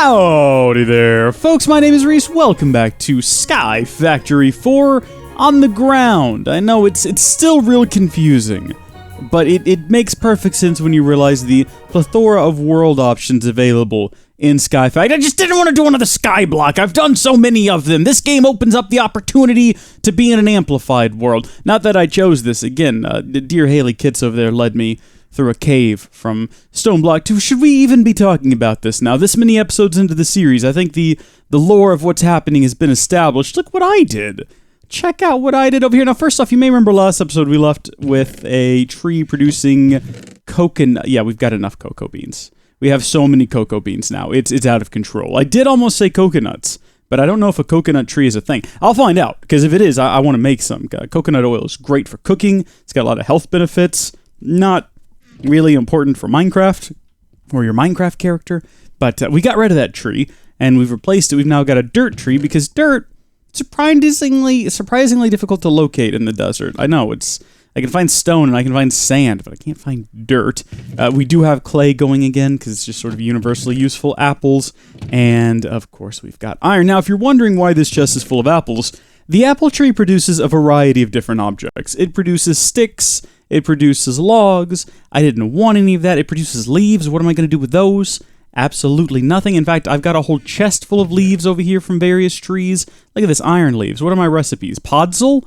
Howdy there, folks. My name is Rees. Welcome back to Sky Factory 4 on the ground. I know it's still real confusing, but it makes perfect sense when you realize the plethora of world options available in Sky Factory. I just didn't want to do another Sky Block. I've done so many of them. This game opens up the opportunity to be in an amplified world. Not that I chose this. Again, dear Haley Kitts over there led me through a cave from Stone Block 2. Should we even be talking about this now? This many episodes into the series, I think the lore of what's happening has been established. Look what I did. Check out what I did over here. Now, first off, you may remember last episode we left with a tree producing coconut. Yeah, we've got enough cocoa beans. We have so many cocoa beans now. It's out of control. I did almost say coconuts, but I don't know if a coconut tree is a thing. I'll find out, because if it is, I want to make some. Coconut oil is great for cooking. It's got a lot of health benefits. Not really important for Minecraft or your Minecraft character, but we got rid of that tree and we've replaced it. We've now got a dirt tree because dirt surprisingly difficult to locate in the desert. I know I can find stone and I can find sand, but I can't find dirt. We do have clay going again because it's just sort of universally useful. Apples, and of course we've got iron. Now, if you're wondering why this chest is full of apples, the apple tree produces a variety of different objects. It produces sticks. It produces logs. I didn't want any of that. It produces leaves. What am I going to do with those? Absolutely nothing. In fact, I've got a whole chest full of leaves over here from various trees. Look at this, iron leaves. What are my recipes? Podzol?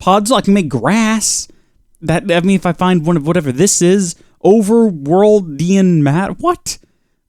Podzol? I can make grass. If I find one of whatever this is, overworldian mat. What?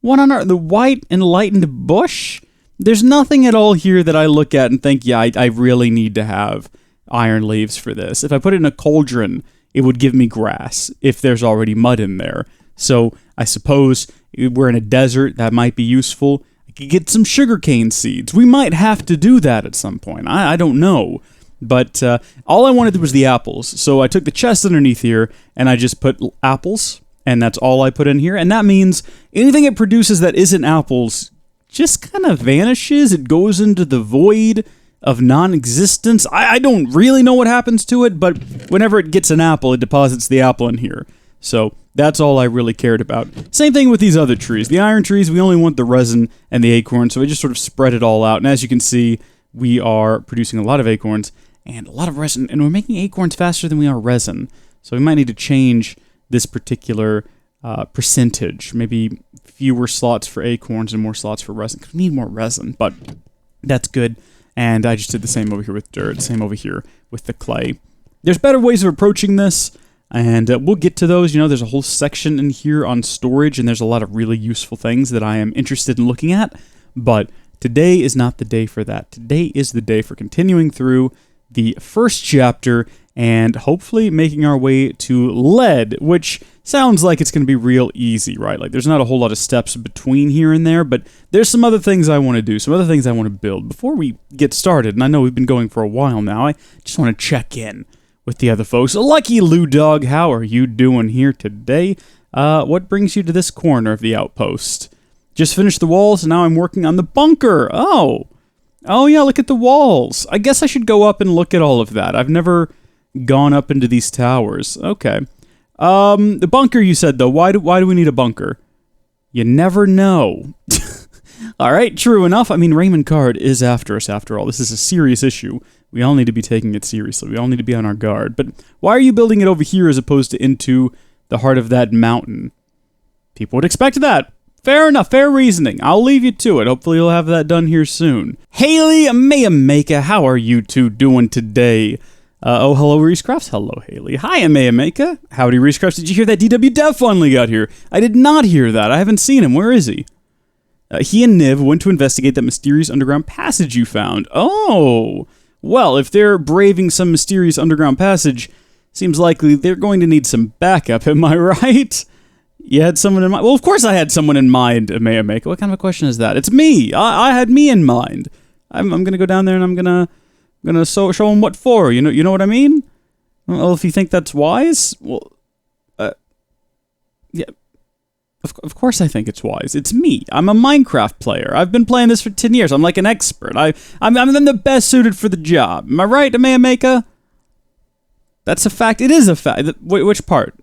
What on earth? The white enlightened bush? There's nothing at all here that I look at and think, yeah, I really need to have iron leaves for this. If I put it in a cauldron, it would give me grass if there's already mud in there. So I suppose we're in a desert, that might be useful. I could get some sugarcane seeds. We might have to do that at some point. I don't know. But all I wanted was the apples. So I took the chest underneath here and I just put apples, and that's all I put in here. And that means anything it produces that isn't apples just kind of vanishes. It goes into the void of non-existence. I don't really know what happens to it, but whenever it gets an apple, it deposits the apple in here. So that's all I really cared about. Same thing with these other trees. The iron trees, we only want the resin and the acorns, so I just sort of spread it all out. And as you can see, we are producing a lot of acorns and a lot of resin, and we're making acorns faster than we are resin. So we might need to change this particular percentage. Maybe fewer slots for acorns and more slots for resin, because we need more resin, but that's good. And I just did the same over here with dirt, same over here with the clay. There's better ways of approaching this, and we'll get to those. You know, there's a whole section in here on storage, and there's a lot of really useful things that I am interested in looking at, but today is not the day for that. Today is the day for continuing through the first chapter and hopefully making our way to lead, which sounds like it's going to be real easy, right? Like, there's not a whole lot of steps between here and there, but there's some other things I want to do, some other things I want to build. Before we get started, and I know we've been going for a while now, I just want to check in with the other folks. Lucky Lou Dog, how are you doing here today? What brings you to this corner of the outpost? Just finished the walls, and now I'm working on the bunker. Oh yeah, look at the walls. I guess I should go up and look at all of that. I've never gone up into these towers. Okay. The bunker, you said, though. Why do we need a bunker? You never know. All right, true enough. I mean, Raymond Card is after us, after all. This is a serious issue. We all need to be taking it seriously. We all need to be on our guard. But why are you building it over here as opposed to into the heart of that mountain? People would expect that. Fair enough, fair reasoning. I'll leave you to it. Hopefully you'll have that done here soon. Haley Mayameka, how are you two doing today? Hello, Rees Crafts. Hello, Haley. Hi, Mayameka. Howdy, Rees Crafts. Did you hear that DW Dev finally got here? I did not hear that. I haven't seen him. Where is he? He and Niv went to investigate that mysterious underground passage you found. Oh, well, if they're braving some mysterious underground passage, seems likely they're going to need some backup, am I right? You had someone in mind? Well, of course I had someone in mind, Mayameka. What kind of a question is that? It's me. I had me in mind. I'm going to go down there and I'm going to show them what for. You know what I mean? Well, if you think that's wise, well, yeah. Of course I think it's wise. It's me. I'm a Minecraft player. I've been playing this for 10 years. I'm like an expert. I'm the best suited for the job. Am I right, Mayameka? That's a fact. It is a fact. Which part?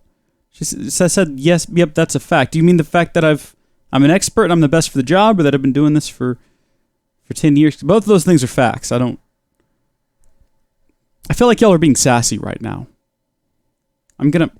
She said, yes, yep, that's a fact. Do you mean the fact that I've I'm an expert and I'm the best for the job, or that I've been doing this for 10 years. Both of those things are facts. I feel like y'all are being sassy right now. I'm gonna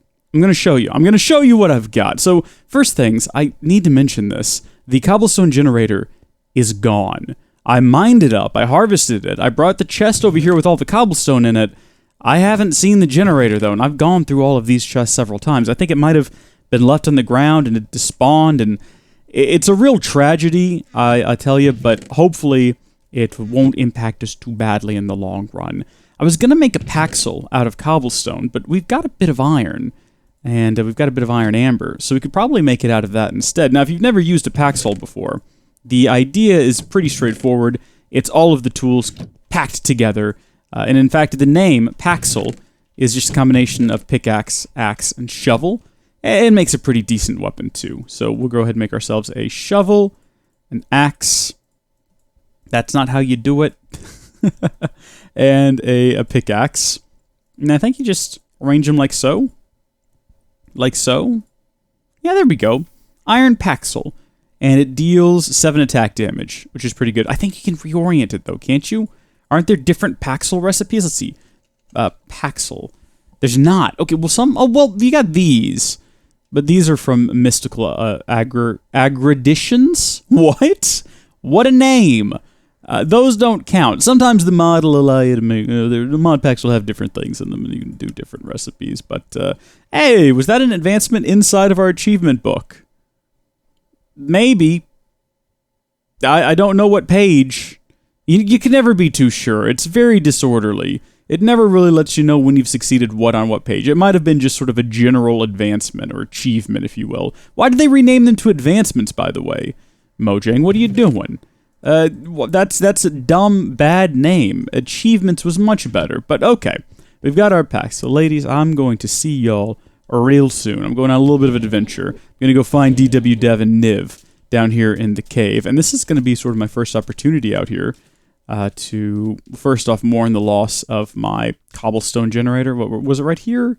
show you. I'm gonna show you what I've got. So, first things, I need to mention this. The cobblestone generator is gone. I mined it up. I harvested it. I brought the chest over here with all the cobblestone in it. I haven't seen the generator, though, and I've gone through all of these chests several times. I think it might have been left on the ground and it despawned, and it's a real tragedy, I tell you, but hopefully it won't impact us too badly in the long run. I was going to make a paxel out of cobblestone, but we've got a bit of iron, and we've got a bit of iron amber, so we could probably make it out of that instead. Now, if you've never used a paxel before, the idea is pretty straightforward. It's all of the tools packed together, and in fact, the name paxel is just a combination of pickaxe, axe, and shovel. It makes a pretty decent weapon, too. So we'll go ahead and make ourselves a shovel, an axe. That's not how you do it. And a pickaxe. And I think you just arrange them like so. Like so. Yeah, there we go. Iron Paxel. And it deals 7 attack damage, which is pretty good. I think you can reorient it, though, can't you? Aren't there different Paxel recipes? Let's see. Paxel. There's not. Okay, well, you got these. But these are from mystical aggreditions? What? What a name! Those don't count. Sometimes the mod will allow you to make... the mod packs will have different things in them, and you can do different recipes. But, hey, was that an advancement inside of our achievement book? Maybe. I don't know what page. You can never be too sure. It's very disorderly. It never really lets you know when you've succeeded what on what page. It might have been just sort of a general advancement, or achievement, if you will. Why did they rename them to advancements, by the way? Mojang, what are you doing? That's a dumb, bad name. Achievements was much better, but okay. We've got our packs. So, ladies, I'm going to see y'all real soon. I'm going on a little bit of an adventure. I'm going to go find DW Dev and Niv down here in the cave. And this is going to be sort of my first opportunity out here. To, first off, mourn the loss of my cobblestone generator. What was it, right here?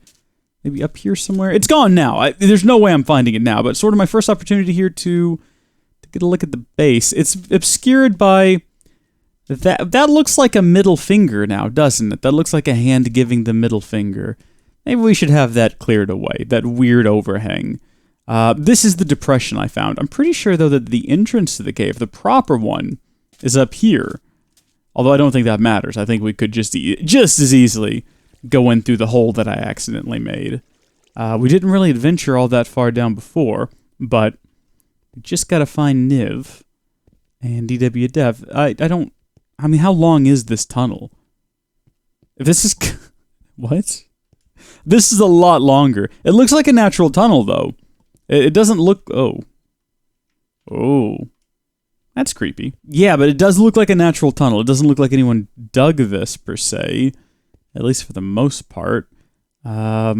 Maybe up here somewhere? It's gone now. There's no way I'm finding it now, but sort of my first opportunity here to get a look at the base. It's obscured by... That looks like a middle finger now, doesn't it? That looks like a hand giving the middle finger. Maybe we should have that cleared away, that weird overhang. This is the depression I found. I'm pretty sure, though, that the entrance to the cave, the proper one, is up here. Although I don't think that matters. I think we could just as easily go in through the hole that I accidentally made. We didn't really adventure all that far down before, but we just gotta find Niv and DW Dev. I mean, how long is this tunnel? If this is... What? This is a lot longer. It looks like a natural tunnel, though. It doesn't look... Oh. That's creepy. Yeah, but it does look like a natural tunnel. It doesn't look like anyone dug this, per se. At least for the most part. At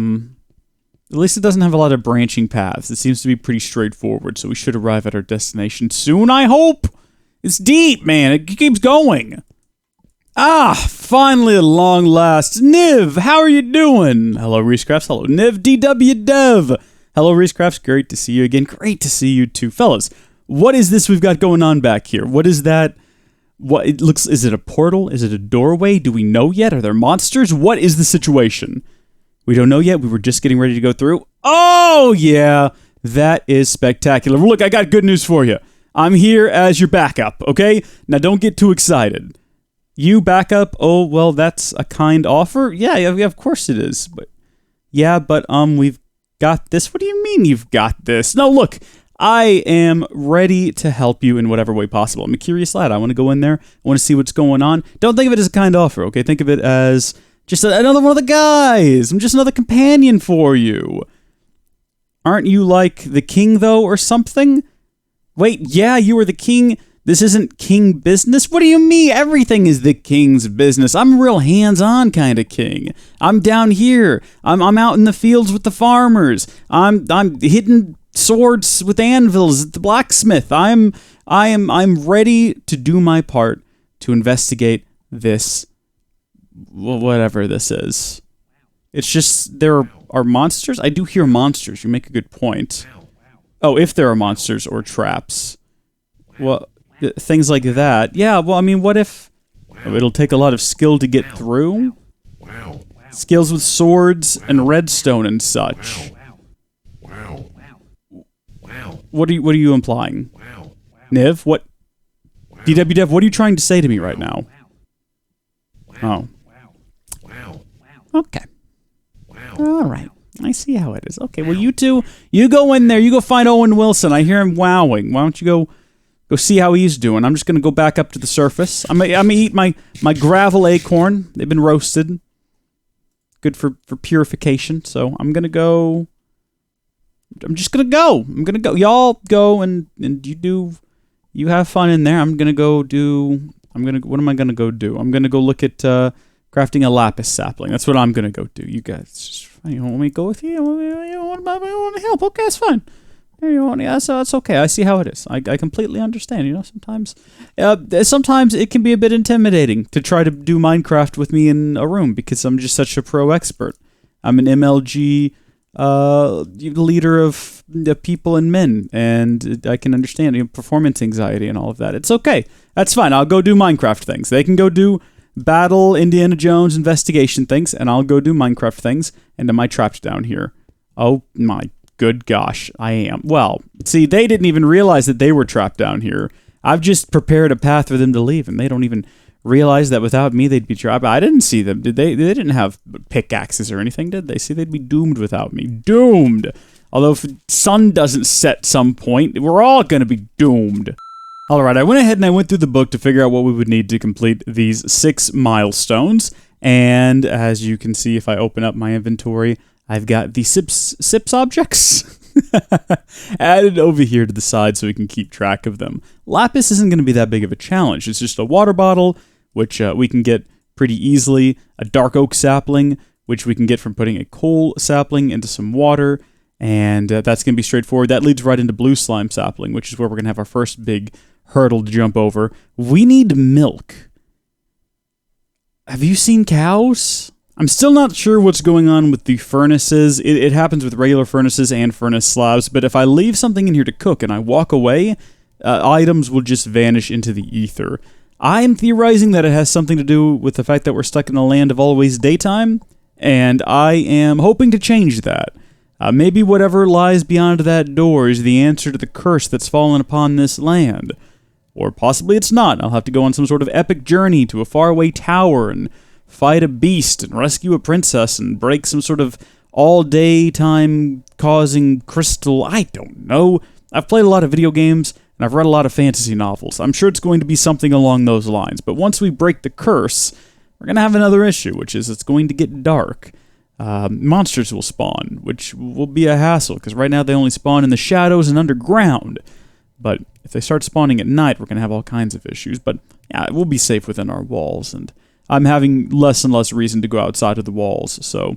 least it doesn't have a lot of branching paths. It seems to be pretty straightforward, so we should arrive at our destination soon, I hope! It's deep, man. It keeps going. Finally at long last. Niv, how are you doing? Hello, Rees Crafts. Hello, Niv. DW Dev. Hello, Rees Crafts. Great to see you again. Great to see you too. Fellas, what is this we've got going on back here? What is that? What it looks? Is it a portal? Is it a doorway? Do we know yet? Are there monsters? What is the situation? We don't know yet. We were just getting ready to go through. Oh, yeah. That is spectacular. Look, I got good news for you. I'm here as your backup, okay? Now, don't get too excited. You backup? Oh, well, that's a kind offer? Yeah, of course it is. But we've got this. What do you mean you've got this? No, look. I am ready to help you in whatever way possible. I'm a curious lad. I want to go in there. I want to see what's going on. Don't think of it as a kind offer, okay? Think of it as just another one of the guys. I'm just another companion for you. Aren't you like the king, though, or something? Wait, yeah, you are the king. This isn't king business? What do you mean? Everything is the king's business. I'm a real hands-on kind of king. I'm down here. I'm out in the fields with the farmers. I'm hitting swords with anvils at the blacksmith. I'm ready to do my part to investigate this, whatever this is. It's just there are monsters. I do hear monsters. You make a good point. Oh, if there are monsters or traps. Well, things like that. Yeah, well, I mean, what if... Oh, it'll take a lot of skill to get through? Skills with swords and redstone and such. What are you implying? Niv, what? DWDev, what are you trying to say to me right now? Oh. Okay. Alright. I see how it is. Okay, well, you two, you go in there. You go find Owen Wilson. I hear him wowing. Why don't you go see how he's doing? I'm just going to go back up to the surface. I'm gonna eat my gravel acorn. They've been roasted. Good for purification. So I'm going to go... I'm just going to go. I'm going to go. Y'all go and you have fun in there. I'm going to go do... What am I going to go do? I'm going to go look at crafting a lapis sapling. That's what I'm going to go do. You guys, just, you want me to go with you? You want to help? Okay, that's fine. That's okay. I see how it is. I completely understand. You know, sometimes it can be a bit intimidating to try to do Minecraft with me in a room because I'm just such a pro expert. I'm an MLG leader of the people and men, and I can understand performance anxiety and all of that. It's okay. That's fine. I'll go do Minecraft things. They can go do battle Indiana Jones investigation things, and I'll go do Minecraft things. And am I trapped down here? Oh my good gosh, I am. Well, see, they didn't even realize that they were trapped down here. I've just prepared a path for them to leave, and they don't even realize that without me they'd be trapped. I didn't see them. Did they? They didn't have pickaxes or anything, did they? See, they'd be doomed without me. Doomed! Although if the sun doesn't set some point, we're all gonna be doomed. Alright, I went ahead and I went through the book to figure out what we would need to complete these 6 milestones. And as you can see, if I open up my inventory, I've got the sips objects added over here to the side so we can keep track of them. Lapis isn't going to be that big of a challenge. It's just a water bottle, which we can get pretty easily, a dark oak sapling, which we can get from putting a coal sapling into some water, and that's going to be straightforward. That leads right into blue slime sapling, which is where we're going to have our first big hurdle to jump over. We need milk. Have you seen cows? I'm still not sure what's going on with the furnaces. It happens with regular furnaces and furnace slabs, but if I leave something in here to cook and I walk away, items will just vanish into the ether. I am theorizing that it has something to do with the fact that we're stuck in the land of always daytime, and I am hoping to change that. Maybe whatever lies beyond that door is the answer to the curse that's fallen upon this land. Or possibly it's not. I'll have to go on some sort of epic journey to a faraway tower and fight a beast and rescue a princess and break some sort of all-daytime causing crystal. I don't know. I've played a lot of video games and I've read a lot of fantasy novels. I'm sure it's going to be something along those lines. But once we break the curse, we're going to have another issue, which is it's going to get dark. Monsters will spawn, which will be a hassle, because right now they only spawn in the shadows and underground. But if they start spawning at night, we're going to have all kinds of issues. But yeah, we'll be safe within our walls, and I'm having less and less reason to go outside of the walls, so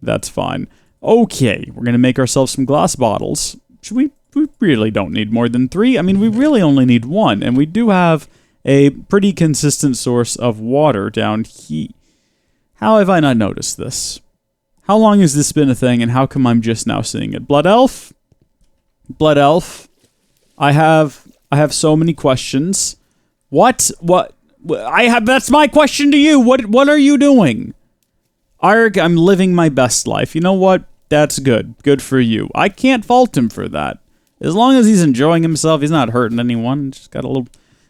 that's fine. Okay, we're going to make ourselves some glass bottles. We really don't need more than 3. I mean, we really only need 1, and we do have a pretty consistent source of water down here. How have I not noticed this? How long has this been a thing, and how come I'm just now seeing it? Blood Elf? Blood Elf? I have so many questions. What? That's my question to you. What are you doing? Arg, I'm living my best life. You know what? That's good. Good for you. I can't fault him for that. As long as he's enjoying himself, he's not hurting anyone. Just got a little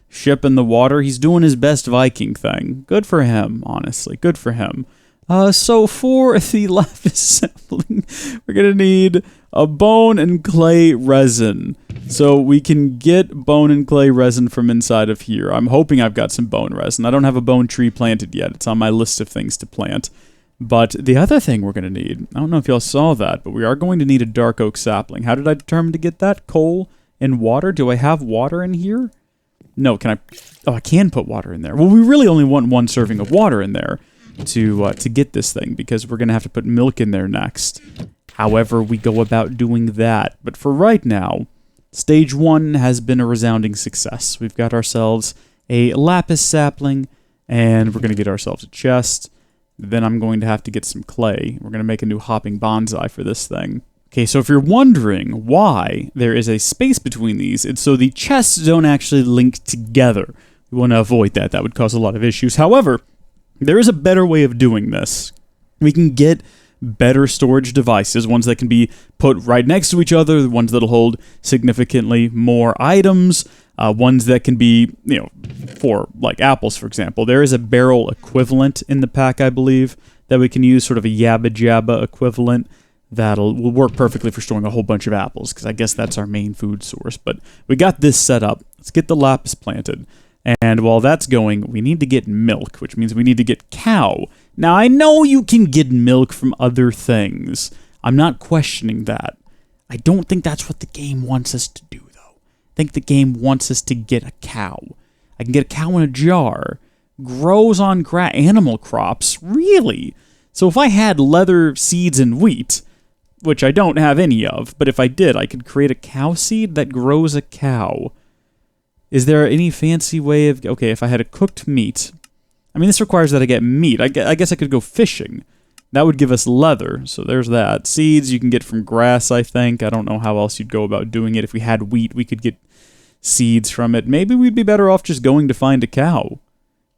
ship in the water. He's doing his best Viking thing. Good for him, honestly. Good for him. So for the lapis sapling, we're gonna need a bone and clay resin. So we can get bone and clay resin from inside of here. I'm hoping I've got some bone resin. I don't have a bone tree planted yet. It's on my list of things to plant. But the other thing we're gonna need, I don't know if y'all saw that, but we are going to need a dark oak sapling. How did I determine to get that? Coal and water? Do I have water in here? No, can I? Oh, I can put water in there. Well, we really only want 1 serving of water in there to get this thing, because we're going to have to put milk in there next. However we go about doing that. But for right now, stage 1 has been a resounding success. We've got ourselves a lapis sapling, and we're going to get ourselves a chest. Then I'm going to have to get some clay. We're going to make a new hopping bonsai for this thing. Okay, so if you're wondering why there is a space between these, it's so the chests don't actually link together. We want to avoid that. That would cause a lot of issues. However, there is a better way of doing this. We can get better storage devices, ones that can be put right next to each other, ones that'll hold significantly more items, ones that can be, for like apples, for example. There is a barrel equivalent in the pack, I believe, that we can use, sort of a yabba jabba equivalent. Will work perfectly for storing a whole bunch of apples, because I guess that's our main food source. But we got this set up. Let's get the lapis planted. And while that's going, we need to get milk, which means we need to get cow. Now, I know you can get milk from other things. I'm not questioning that. I don't think that's what the game wants us to do, though. I think the game wants us to get a cow. I can get a cow in a jar. Grows on animal crops. Really? So if I had leather, seeds, and wheat, which I don't have any of, but if I did, I could create a cow seed that grows a cow. Is there any fancy way of... Okay, if I had a cooked meat... I mean, this requires that I get meat. I guess I could go fishing. That would give us leather, so there's that. Seeds you can get from grass, I think. I don't know how else you'd go about doing it. If we had wheat, we could get seeds from it. Maybe we'd be better off just going to find a cow.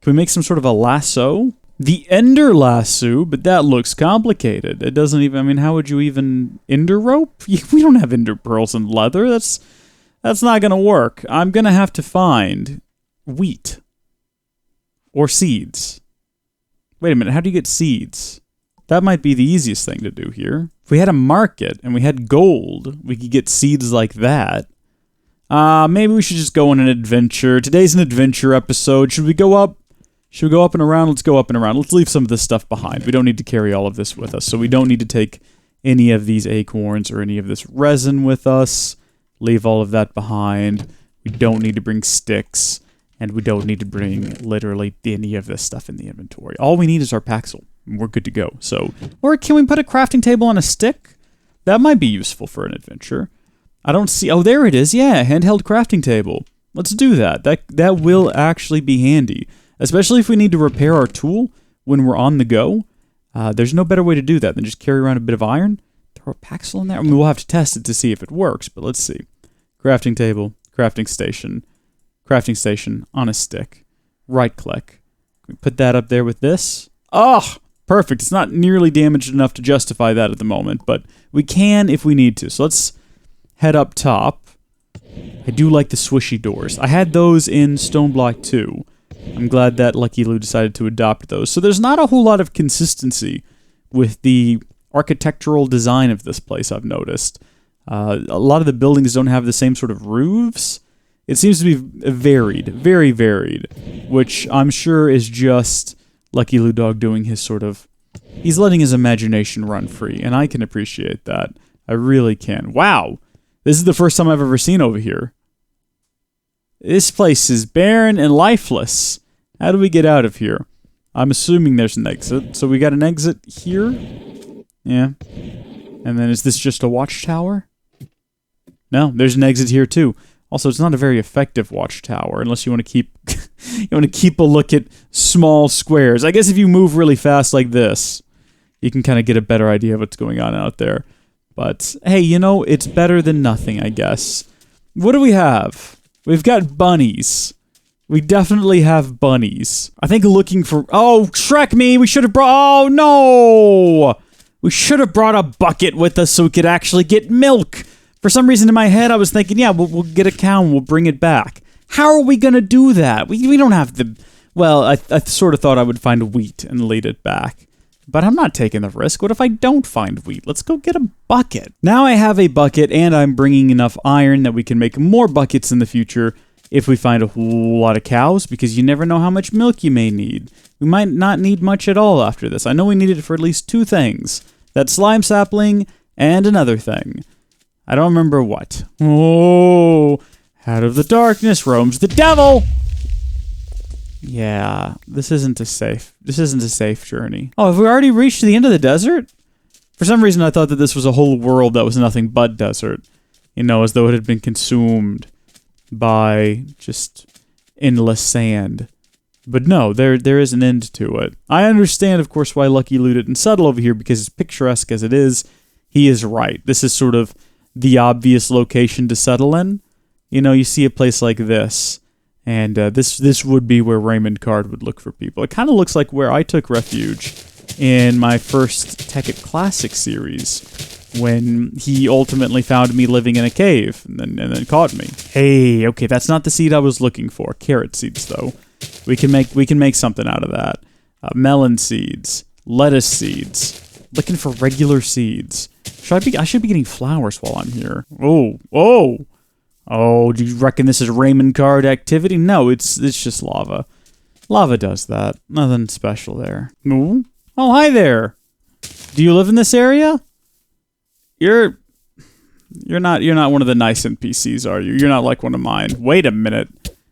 Can we make some sort of a lasso? The ender lasso, but that looks complicated. It doesn't even... I mean, how would you even... Ender rope? We don't have ender pearls and leather. That's not going to work. I'm going to have to find wheat. Or seeds. Wait a minute, how do you get seeds? That might be the easiest thing to do here. If we had a market and we had gold, we could get seeds like that. Maybe we should just go on an adventure. Today's an adventure episode. Should we go up? Should we go up and around? Let's go up and around. Let's leave some of this stuff behind. We don't need to carry all of this with us. So we don't need to take any of these acorns or any of this resin with us. Leave all of that behind. We don't need to bring sticks. And we don't need to bring literally any of this stuff in the inventory. All we need is our paxel. And we're good to go. So, or can we put a crafting table on a stick? That might be useful for an adventure. I don't see... Oh, there it is. Yeah, handheld crafting table. Let's do that. That will actually be handy. Especially if we need to repair our tool when we're on the go. There's no better way to do that than just carry around a bit of iron. Throw a paxel in there. I mean, we'll have to test it to see if it works. But let's see. Crafting table. Crafting station. Crafting station on a stick. Right click. Can we put that up there with this? Oh, perfect. It's not nearly damaged enough to justify that at the moment, but we can if we need to. So let's head up top. I do like the swishy doors. I had those in Stone Block 2. I'm glad that Lucky Lou decided to adopt those. So there's not a whole lot of consistency with the architectural design of this place, I've noticed. A lot of the buildings don't have the same sort of roofs. It seems to be varied, very varied, which I'm sure is just Lucky Lou Dog doing his sort of... He's letting his imagination run free, and I can appreciate that. I really can. Wow! This is the first time I've ever seen over here. This place is barren and lifeless. How do we get out of here? I'm assuming there's an exit. So we got an exit here? Yeah. And then is this just a watchtower? No, there's an exit here too. Also, it's not a very effective watchtower unless you want to keep keep a look at small squares. I guess if you move really fast like this, you can kind of get a better idea of what's going on out there. But hey, it's better than nothing, I guess. What do we have? We've got bunnies. We definitely have bunnies. I think looking for... Oh, Shrek me! We should have brought... Oh, no! We should have brought a bucket with us so we could actually get milk. For some reason in my head, I was thinking, yeah, we'll get a cow and we'll bring it back. How are we going to do that? We don't have the... Well, I sort of thought I would find wheat and lead it back. But I'm not taking the risk. What if I don't find wheat? Let's go get a bucket. Now I have a bucket and I'm bringing enough iron that we can make more buckets in the future if we find a whole lot of cows, because you never know how much milk you may need. We might not need much at all after this. I know we need it for at least 2 things. That slime sapling and another thing. I don't remember what. Oh, out of the darkness roams the devil. Yeah, this isn't a safe journey. Oh, have we already reached the end of the desert? For some reason, I thought that this was a whole world that was nothing but desert. As though it had been consumed by just endless sand. But no, there is an end to it. I understand, of course, why Lucky Lou didn't settle over here, because as picturesque as it is, he is right. This is sort of the obvious location to settle in. You know, you see a place like this, and this would be where Raymond Card would look for people. It kind of looks like where I took refuge in my first Tekkit Classic series, when he ultimately found me living in a cave and then caught me. Hey, okay, that's not the seed I was looking for. Carrot seeds, though. We can make something out of that. Melon seeds, lettuce seeds. Looking for regular seeds. I should be getting flowers while I'm here. Oh, do you reckon this is Raymond Card activity? No, it's just lava. Lava does that. Nothing special there. Ooh. Oh, hi there. Do you live in this area? You're not one of the nice NPCs, are you? You're not like one of mine. Wait a minute.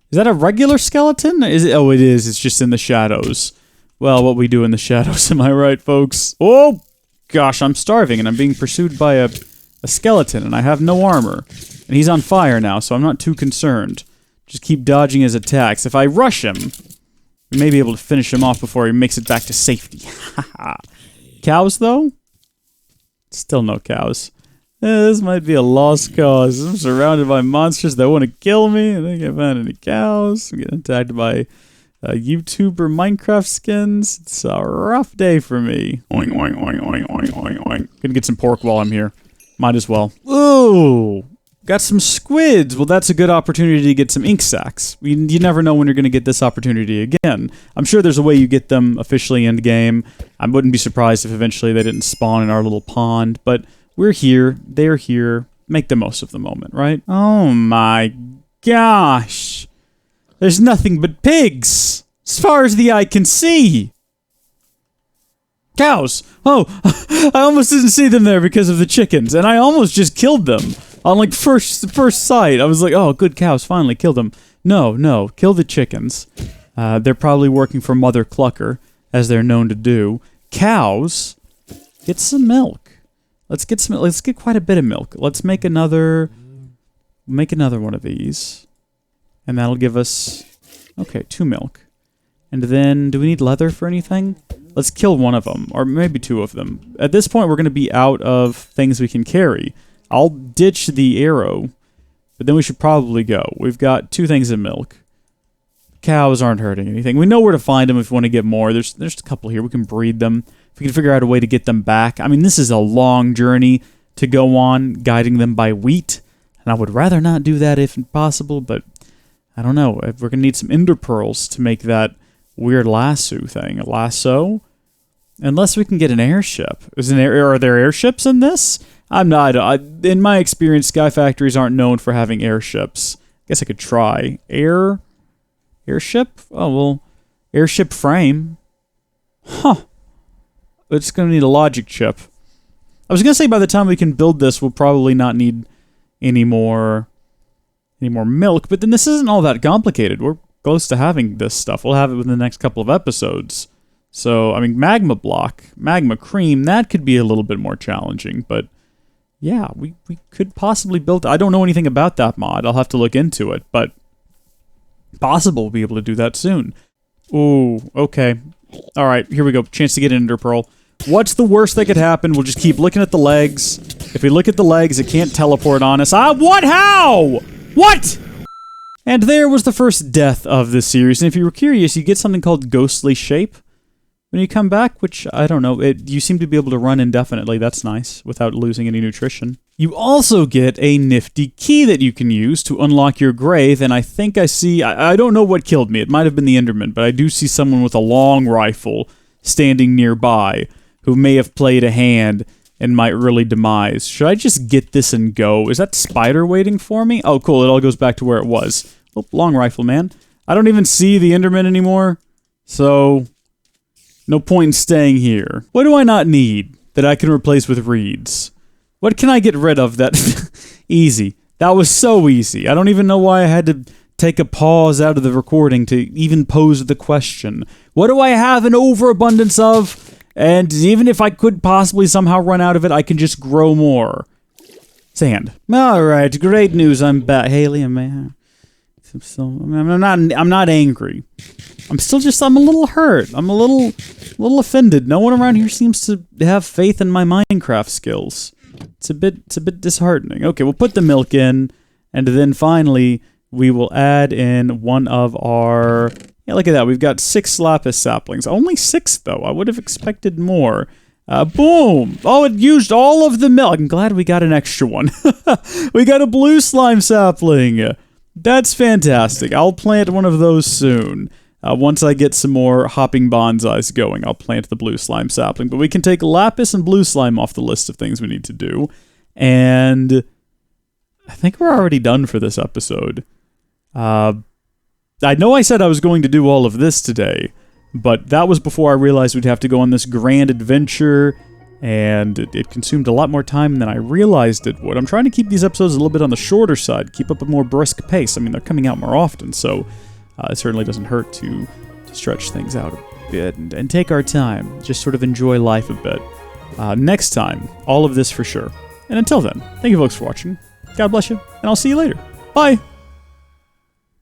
Is that a regular skeleton? Is it? Oh, it is. It's just in the shadows. Well, what we do in the shadows, am I right, folks? Oh, gosh, I'm starving, and I'm being pursued by a skeleton, and I have no armor. And he's on fire now, so I'm not too concerned. Just keep dodging his attacks. If I rush him, we may be able to finish him off before he makes it back to safety. Cows, though? Still no cows. This might be a lost cause. I'm surrounded by monsters that want to kill me. I think I found any cows. I'm getting attacked by YouTuber Minecraft skins. It's a rough day for me. Oink, oink, oink, oink, oink, oink, oink. Gonna get some pork while I'm here. Might as well. Ooh! Got some squids. Well, that's a good opportunity to get some ink sacs. You never know when you're going to get this opportunity again. I'm sure there's a way you get them officially in the game. I wouldn't be surprised if eventually they didn't spawn in our little pond. But we're here. They're here. Make the most of the moment, right? Oh my gosh. There's nothing but pigs. As far as the eye can see. Cows. Oh, I almost didn't see them there because of the chickens. And I almost just killed them. On like first sight, I was like, oh, good cows, finally killed them. No, kill the chickens. They're probably working for Mother Clucker, as they're known to do. Cows, get some milk. Let's get quite a bit of milk. Let's make another one of these. And that'll give us, okay, 2 milk. And then, do we need leather for anything? Let's kill one of them, or maybe 2 of them. At this point, we're going to be out of things we can carry. I'll ditch the arrow, but then we should probably go. We've got 2 things of milk. Cows aren't hurting anything. We know where to find them if we want to get more. There's a couple here. We can breed them. If we can figure out a way to get them back. I mean, this is a long journey to go on, guiding them by wheat. And I would rather not do that if possible, but I don't know. We're going to need some ender pearls to make that weird lasso thing. A lasso? Unless we can get an airship. Are there airships in this? I'm not. In my experience, Sky Factories aren't known for having airships. Guess I could try. Airship? Oh, well, airship frame. Huh. It's going to need a logic chip. I was going to say by the time we can build this, we'll probably not need any more milk, but then this isn't all that complicated. We're close to having this stuff. We'll have it within the next couple of episodes. So, I mean, magma block, magma cream, that could be a little bit more challenging, but yeah, we could possibly build... I don't know anything about that mod. I'll have to look into it, but possible we'll be able to do that soon. Ooh, okay. All right, here we go. Chance to get an ender pearl. What's the worst that could happen? We'll just keep looking at the legs. If we look at the legs, it can't teleport on us. What? How? What? And there was the first death of this series. And if you were curious, you get something called Ghostly Shape when you come back, which, I don't know, you seem to be able to run indefinitely. That's nice, without losing any nutrition. You also get a nifty key that you can use to unlock your grave, and I think I see... I don't know what killed me. It might have been the Enderman, but I do see someone with a long rifle standing nearby who may have played a hand in my early demise. Should I just get this and go? Is that spider waiting for me? Oh, cool. It all goes back to where it was. Oh, long rifle, man. I don't even see the Enderman anymore, so... no point in staying here. What do I not need that I can replace with reeds? What can I get rid of that... Easy. That was so easy. I don't even know why I had to take a pause out of the recording to even pose the question. What do I have an overabundance of? And even if I could possibly somehow run out of it, I can just grow more. Sand. Alright, great news. I'm back. Haley, I'm not angry. I'm a little hurt. I'm a little offended. No one around here seems to have faith in my Minecraft skills. It's a bit disheartening. Okay, we'll put the milk in, and then finally we will add in one of our... Yeah, look at that. We've got 6 lapis saplings. Only 6, though. I would have expected more. Boom! Oh, it used all of the milk. I'm glad we got an extra one. We got a blue slime sapling. That's fantastic. I'll plant one of those soon. Once I get some more hopping bonsais going, I'll plant the blue slime sapling. But we can take lapis and blue slime off the list of things we need to do. And I think we're already done for this episode. I know I said I was going to do all of this today, but that was before I realized we'd have to go on this grand adventure, and it consumed a lot more time than I realized it would. I'm trying to keep these episodes a little bit on the shorter side, keep up a more brisk pace. I mean, they're coming out more often, so it certainly doesn't hurt to stretch things out a bit and take our time, just sort of enjoy life a bit. Next time, all of this for sure. And until then, thank you folks for watching. God bless you, and I'll see you later. Bye!